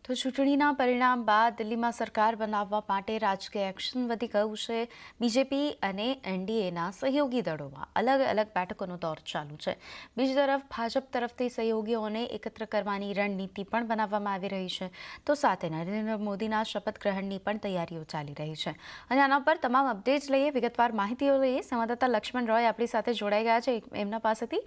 તો ચૂંટણીના પરિણામ બાદ દિલ્હીમાં સરકાર બનાવવા માટે રાજકીય એક્શન વધી ગયું છે। બીજેપી અને એનડીએના સહયોગી દળોમાં અલગ અલગ બેઠકોનો દોર ચાલુ છે। બીજી તરફ ભાજપ તરફથી સહયોગીઓને એકત્ર કરવાની રણનીતિ પણ બનાવવામાં આવી રહી છે। તો સાથે નરેન્દ્ર મોદીના શપથ ગ્રહણની પણ તૈયારીઓ ચાલી રહી છે। અને આના પર તમામ અપડેટ્સ લઈએ, વિગતવાર માહિતીઓ લઈએ। संवाददाता लक्ष्मण रॉय अपनी साथ जोड़ाई गया है एमना पासेथी।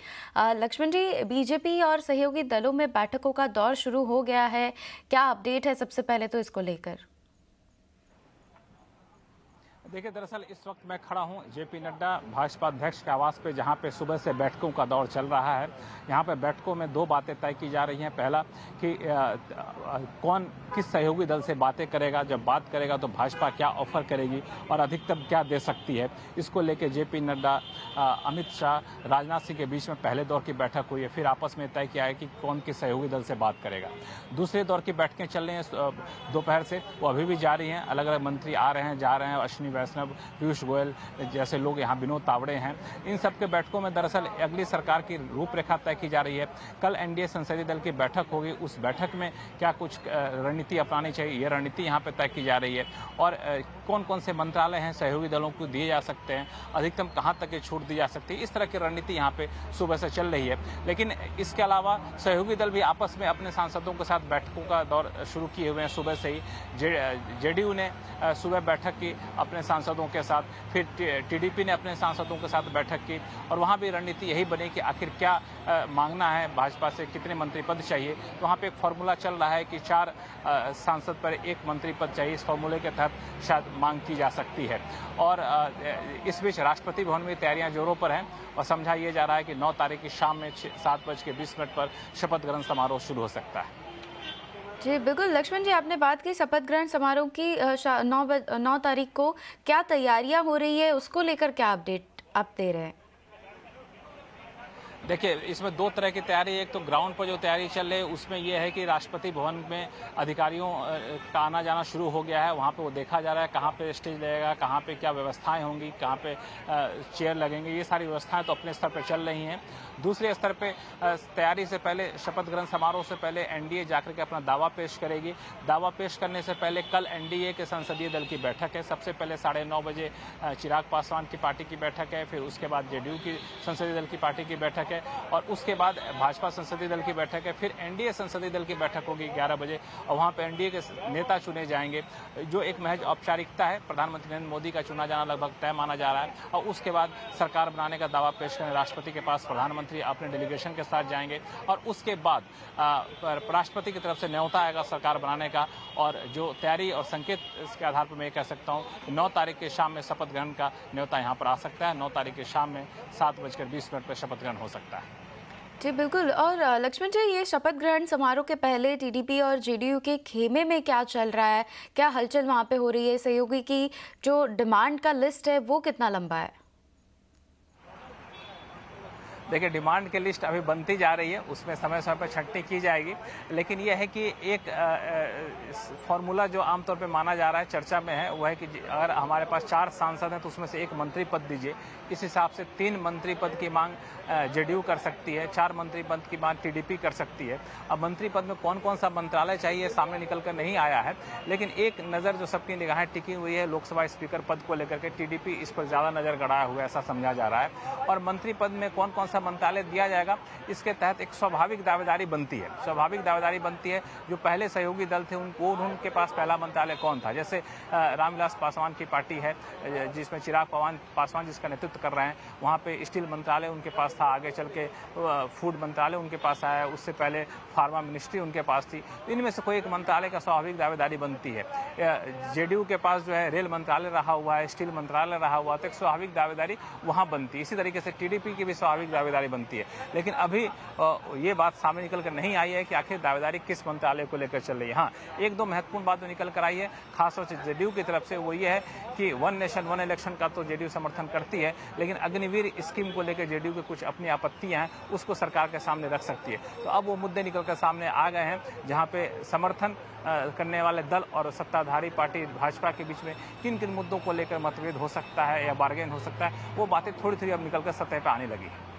लक्ष्मण जी, बीजेपी और सहयोगी दलों में बैठकों का दौर शुरू हो गया है, क्या अपडेट है सबसे पहले तो इसको लेकर? देखिए, दरअसल इस वक्त मैं खड़ा हूं जेपी नड्डा भाजपा अध्यक्ष के आवास पे, जहां पे सुबह से बैठकों का दौर चल रहा है। यहां पे बैठकों में दो बातें तय की जा रही हैं। पहला कि कौन किस सहयोगी दल से बातें करेगा, जब बात करेगा तो भाजपा क्या ऑफर करेगी और अधिकतम क्या दे सकती है। इसको लेकर जेपी नड्डा, अमित शाह, राजनाथ सिंह के बीच में पहले दौर की बैठक हुई है। फिर आपस में तय किया है कि कौन किस सहयोगी दल से बात करेगा। दूसरे दौर की बैठकें चल रही हैं दोपहर से, वो अभी भी जारी हैं। अलग अलग मंत्री आ रहे हैं, जा रहे हैं। अश्विनी वैष्णव, पीयूष गोयल जैसे लोग यहाँ, विनोद तावड़े हैं। इन सब के बैठकों में दरअसल अगली सरकार की रूपरेखा तय की जा रही है। कल एनडीए संसदीय दल की बैठक होगी, उस बैठक में क्या कुछ रणनीति अपनानी चाहिए, ये रणनीति यहाँ पे तय की जा रही है। और कौन कौन से मंत्रालय हैं सहयोगी दलों को दिए जा सकते हैं, अधिकतम कहाँ तक ये छूट दी जा सकती है, इस तरह की रणनीति यहाँ पे सुबह से चल रही है। लेकिन इसके अलावा सहयोगी दल भी आपस में अपने सांसदों के साथ बैठकों का दौर शुरू किए हुए हैं सुबह से ही। जेडीयू ने सुबह बैठक की अपने सांसदों के साथ, फिर टीडीपी ने अपने सांसदों के साथ बैठक की, और वहां भी रणनीति यही बनी कि आखिर क्या मांगना है भाजपा से, कितने मंत्री पद चाहिए। तो वहां पे एक फॉर्मूला चल रहा है कि 4 सांसद पर 1 मंत्री पद चाहिए। इस फॉर्मूले के तहत शायद मांग की जा सकती है। और इस बीच राष्ट्रपति भवन में तैयारियां जोरों पर हैं और समझा ये जा रहा है कि 9 तारीख की शाम में 7:20 पर शपथ ग्रहण समारोह शुरू हो सकता है। जी बिल्कुल लक्ष्मण जी, आपने बात की शपथ ग्रहण समारोह की 9 तारीख को, क्या तैयारियां हो रही है, उसको लेकर क्या अपडेट आप दे रहे हैं? देखिए, इसमें 2 तरह की तैयारी है। एक तो ग्राउंड पर जो तैयारी चल रही है उसमें यह है कि राष्ट्रपति भवन में अधिकारियों का आना जाना शुरू हो गया है। वहाँ पे वो देखा जा रहा है कहाँ पे स्टेज लगेगा, कहाँ पे क्या व्यवस्थाएं होंगी, कहाँ पे चेयर लगेंगे, ये सारी व्यवस्थाएं तो अपने स्तर पर चल रही हैं। दूसरे स्तर पे तैयारी से पहले, शपथ ग्रहण समारोह से पहले एनडीए जाकर के अपना दावा पेश करेगी। दावा पेश करने से पहले कल एनडीए के संसदीय दल की बैठक है। सबसे पहले 9:30 बजे चिराग पासवान की पार्टी की बैठक है, फिर उसके बाद जेडीयू की संसदीय दल की पार्टी की बैठक है, और उसके बाद भाजपा संसदीय दल की बैठक है। फिर एनडीए संसदीय दल की बैठक होगी 11 बजे, और वहां पे एनडीए के नेता चुने जाएंगे, जो एक महज औपचारिकता है। प्रधानमंत्री नरेंद्र मोदी का चुना जाना लगभग तय माना जा रहा है। और उसके बाद सरकार बनाने का दावा पेश करने राष्ट्रपति के पास प्रधानमंत्री अपने डेलीगेशन के साथ जाएंगे, और उसके बाद राष्ट्रपति की तरफ से न्योता आएगा सरकार बनाने का। और जो तैयारी और संकेत, इसके आधार पर मैं कह सकता हूँ 9 तारीख के शाम में शपथ ग्रहण का न्योता यहाँ पर आ सकता है। 9 तारीख के शाम में 7:20 पर शपथ ग्रहण हो सकता है। जी बिल्कुल। और लक्ष्मण जी, ये शपथ ग्रहण समारोह के पहले टीडीपी और जेडीयू के खेमे में क्या चल रहा है, क्या हलचल वहाँ पे हो रही है? सहयोगी की जो डिमांड का लिस्ट है वो कितना लंबा है? देखिए, डिमांड की लिस्ट अभी बनती जा रही है, उसमें समय समय पर छंटनी की जाएगी। लेकिन यह है कि एक फॉर्मूला जो आमतौर पे माना जा रहा है, चर्चा में है, वो है कि अगर हमारे पास 4 सांसद हैं तो उसमें से 1 मंत्री पद दीजिए। इस हिसाब से 3 मंत्री पद की मांग जेडीयू कर सकती है, 4 मंत्री पद की मांग टीडीपी कर सकती है। अब मंत्री पद में कौन कौन सा मंत्रालय चाहिए सामने निकल कर नहीं आया है, लेकिन एक नज़र जो सबकी निगाहें टिकी हुई है लोकसभा स्पीकर पद को लेकर के, टीडीपी इस पर ज़्यादा नज़र गड़ाया हुआ है, ऐसा समझा जा रहा है। और मंत्री पद में कौन कौन सा मंत्रालय दिया जाएगा, इसके तहत एक स्वाभाविक दावेदारी बनती है। स्वाभाविक दावेदारी बनती है, जो पहले सहयोगी दल थे उनके पास पहला मंत्रालय कौन था। जैसे रामविलास पासवान की पार्टी है, जिसमें चिराग पासवान जिसका नेतृत्व कर रहे हैं, वहाँ पे स्टील मंत्रालय उनके पास था। आगे चल के फूड मंत्रालय उनके पास आया, उससे पहले फार्मा मिनिस्ट्री उनके पास थी। इनमें से कोई एक मंत्रालय का स्वाभाविक दावेदारी बनती है। जेडीयू के पास जो है रेल मंत्रालय रहा हुआ है, स्टील मंत्रालय रहा हुआ, तो एक स्वाभाविक दावेदारी वहाँ बनती है। इसी तरीके से टीडीपी की भी स्वाभाविक दावेदारी बनती है। लेकिन अभी ये बात सामने निकल कर नहीं आई है कि आखिर दावेदारी किस मंत्रालय को लेकर चल रही है। हाँ, 1-2 महत्वपूर्ण बात निकल कर आई है, खासतौर से जेडीयू की तरफ से, वो ये है कि 1 नेशन 1 इलेक्शन का तो जेडीयू समर्थन करती है, लेकिन अग्निवीर स्कीम को लेकर जेडीयू की कुछ अपनी आपत्तियां हैं, उसको सरकार के सामने रख सकती है। तो अब वो मुद्दे निकल कर सामने आ गए हैं, जहां पे समर्थन करने वाले दल और सत्ताधारी पार्टी भाजपा के बीच में किन किन मुद्दों को लेकर मतभेद हो सकता है या बार्गेन हो सकता है, वो बातें थोड़ी थोड़ी अब निकल कर सतह पर आने लगी है।